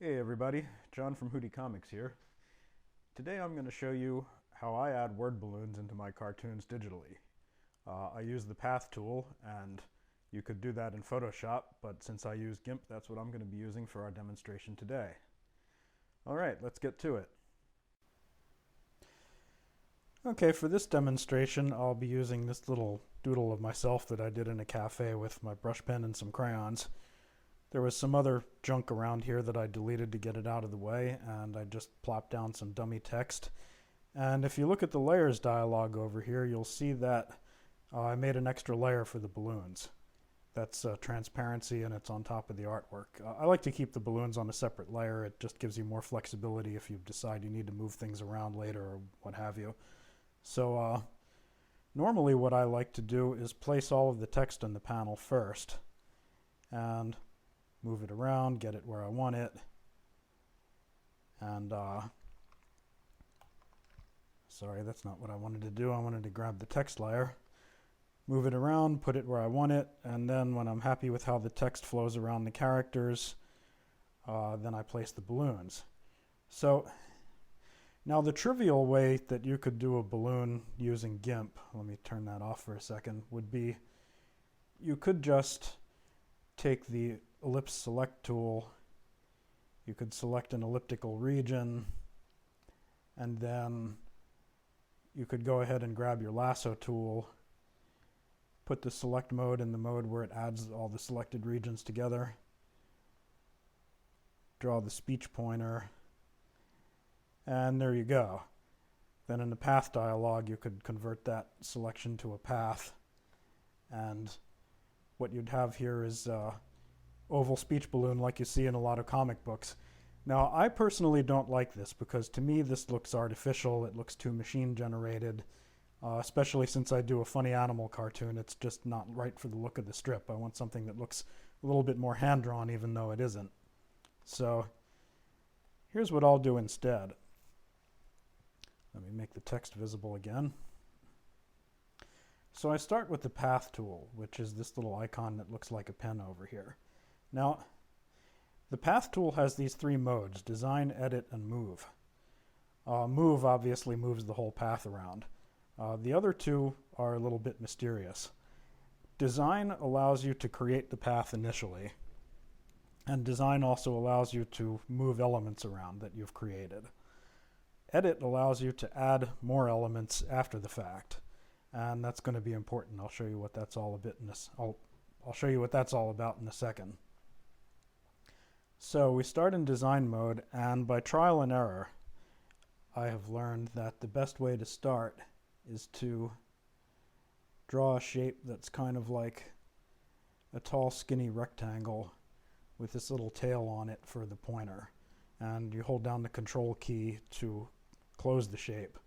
Hey everybody, John from Hootie Comics here. Today I'm going to show you how I add word balloons into my cartoons digitally. I use the Path tool, and you could do that in Photoshop, but since I use Gimp, that's what I'm going to be using for our demonstration today. Alright, let's get to it. Okay, for this demonstration I'll be using this little doodle of myself that I did in a cafe with my brush pen and some crayons. There was some other junk around here that I deleted to get it out of the way, and I just plopped down some dummy text. And if you look at the layers dialog over here, you'll see that I made an extra layer for the balloons. That's transparency, and it's on top of the artwork. I like to keep the balloons on a separate layer. It just gives you more flexibility if you decide you need to move things around later or what have you. So normally what I like to do is place all of the text in the panel first, and move it around, get it where I want it, and sorry, that's not what I wanted to do. I wanted to grab the text layer, move it around, put it where I want it, and then when I'm happy with how the text flows around the characters, then I place the balloons. So now the trivial way that you could do a balloon using Gimp, let me turn that off for a second, would be you could just take the ellipse select tool, you could select an elliptical region, and then you could go ahead and grab your lasso tool, put the select mode in the mode where it adds all the selected regions together, draw the speech pointer, and there you go. Then in the path dialog you could convert that selection to a path, and what you'd have here is oval speech balloon like you see in a lot of comic books. Now, I personally don't like this because to me this looks artificial. It looks too machine generated, especially since I do a funny animal cartoon. It's just not right for the look of the strip. I want something that looks a little bit more hand-drawn even though it isn't. So here's what I'll do instead. Let me make the text visible again. So I start with the Path tool, which is this little icon that looks like a pen over here. Now, the Path tool has these three modes: design, edit, and move. Move obviously moves the whole path around. The other two are a little bit mysterious. Design allows you to create the path initially, and design also allows you to move elements around that you've created. Edit allows you to add more elements after the fact, and that's going to be important. I'll show you what that's all I'll show you what that's all about in a second. So we start in design mode, and by trial and error I have learned that the best way to start is to draw a shape that's kind of like a tall skinny rectangle with this little tail on it for the pointer, and you hold down the control key to close the shape,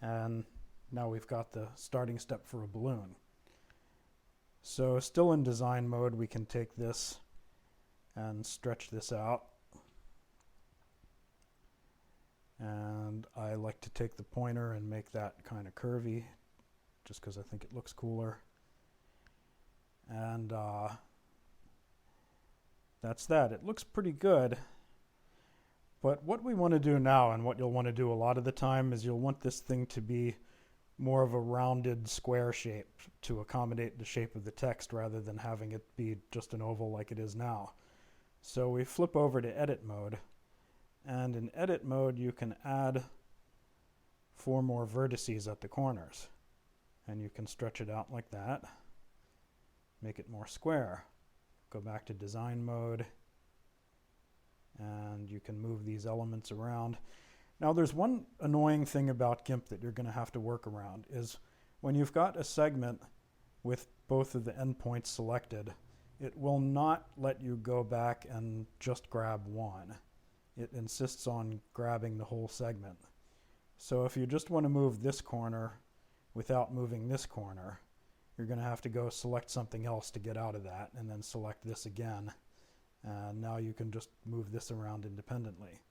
and now we've got the starting step for a balloon. So still in design mode, we can take this and stretch this out, and I like to take the pointer and make that kind of curvy just because I think it looks cooler, and that's that. It looks pretty good, but what we want to do now, and what you'll want to do a lot of the time, is you'll want this thing to be more of a rounded square shape to accommodate the shape of the text rather than having it be just an oval like it is now. So we flip over to edit mode, and in edit mode you can add 4 more vertices at the corners, and you can stretch it out like that, make it more square. Go back to design mode, and you can move these elements around. Now there's one annoying thing about Gimp that you're going to have to work around, is when you've got a segment with both of the endpoints selected, it will not let you go back and just grab one. It insists on grabbing the whole segment. So if you just want to move this corner without moving this corner, you're going to have to go select something else to get out of that, and then select this again. And now you can just move this around independently.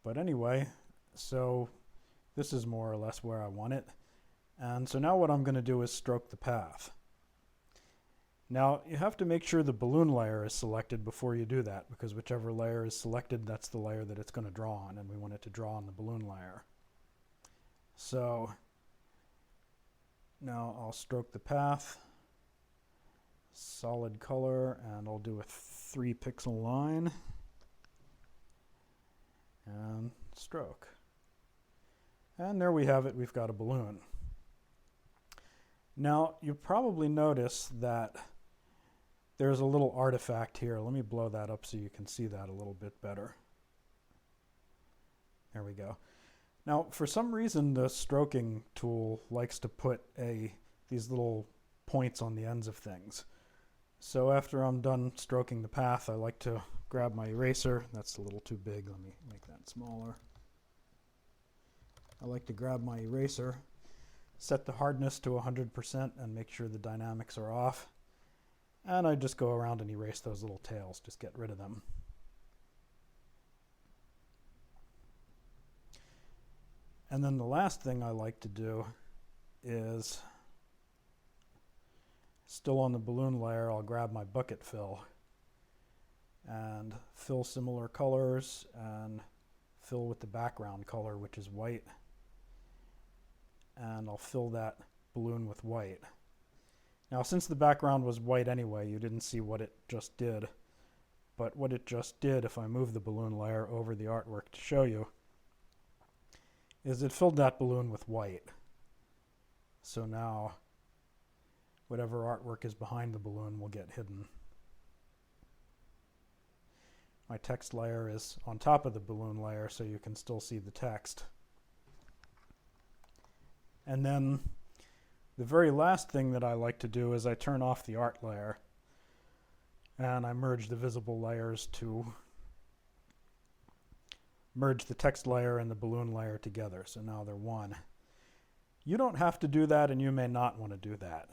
But anyway, so this is more or less where I want it. And so now what I'm going to do is stroke the path. Now, you have to make sure the balloon layer is selected before you do that, because whichever layer is selected, that's the layer that it's going to draw on, and we want it to draw on the balloon layer. So now I'll stroke the path, solid color, and I'll do a 3-pixel line, and stroke. And there we have it, we've got a balloon. Now, you probably notice that there's a little artifact here. Let me blow that up so you can see that a little bit better. There we go. Now, for some reason, the stroking tool likes to put these little points on the ends of things. So after I'm done stroking the path, I like to grab my eraser. That's a little too big. Let me make that smaller. I like to grab my eraser, set the hardness to 100%, and make sure the dynamics are off. And I just go around and erase those little tails, just get rid of them. And then the last thing I like to do is, still on the balloon layer, I'll grab my bucket fill and fill similar colors and fill with the background color, which is white. And I'll fill that balloon with white. Now, since the background was white anyway, you didn't see what it just did. But what it just did, if I move the balloon layer over the artwork to show you, is it filled that balloon with white. So now, whatever artwork is behind the balloon will get hidden. My text layer is on top of the balloon layer, so you can still see the text. And then the very last thing that I like to do is I turn off the art layer and I merge the visible layers to merge the text layer and the balloon layer together. So now they're one. You don't have to do that, and you may not want to do that.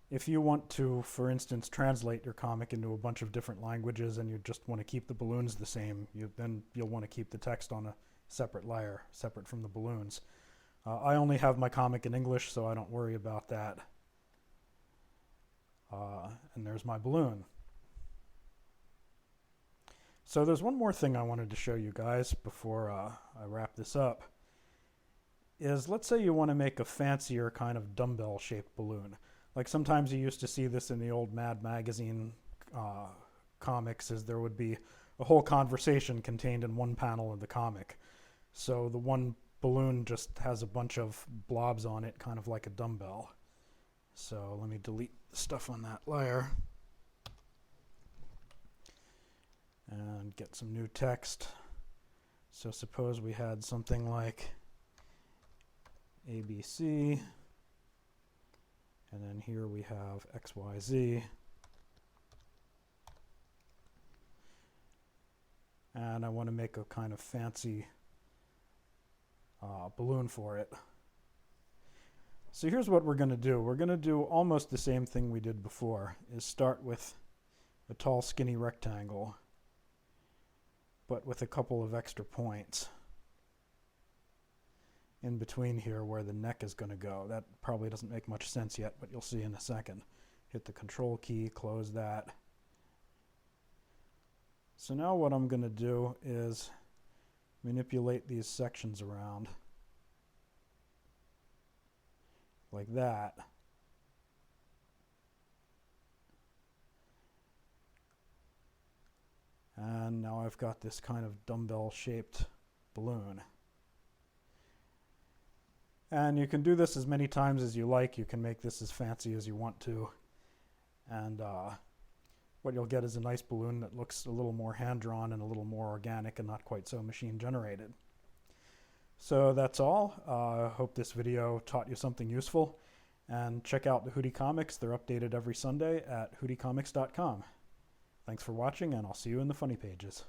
If you want to, for instance, translate your comic into a bunch of different languages and you just want to keep the balloons the same, then you'll want to keep the text on a separate layer, separate from the balloons. I only have my comic in English, so I don't worry about that. And there's my balloon. So there's one more thing I wanted to show you guys before I wrap this up. Is let's say you want to make a fancier kind of dumbbell-shaped balloon. Like sometimes you used to see this in the old Mad Magazine comics, is there would be a whole conversation contained in one panel of the comic. So the one balloon just has a bunch of blobs on it, kind of like a dumbbell. So let me delete the stuff on that layer and get some new text. So suppose we had something like ABC, and then here we have XYZ. And I want to make a kind of fancy balloon for it. So here's what we're going to do. We're going to do almost the same thing we did before, is start with a tall skinny rectangle, but with a couple of extra points in between here where the neck is going to go. That probably doesn't make much sense yet, but you'll see in a second. Hit the control key, close that. So now what I'm going to do is manipulate these sections around like that. And now I've got this kind of dumbbell-shaped balloon. And you can do this as many times as you like. You can make this as fancy as you want to. And what you'll get is a nice balloon that looks a little more hand-drawn and a little more organic and not quite so machine-generated. So that's all. I hope this video taught you something useful. And check out the Hootie Comics. They're updated every Sunday at hootiecomics.com. Thanks for watching, and I'll see you in the funny pages.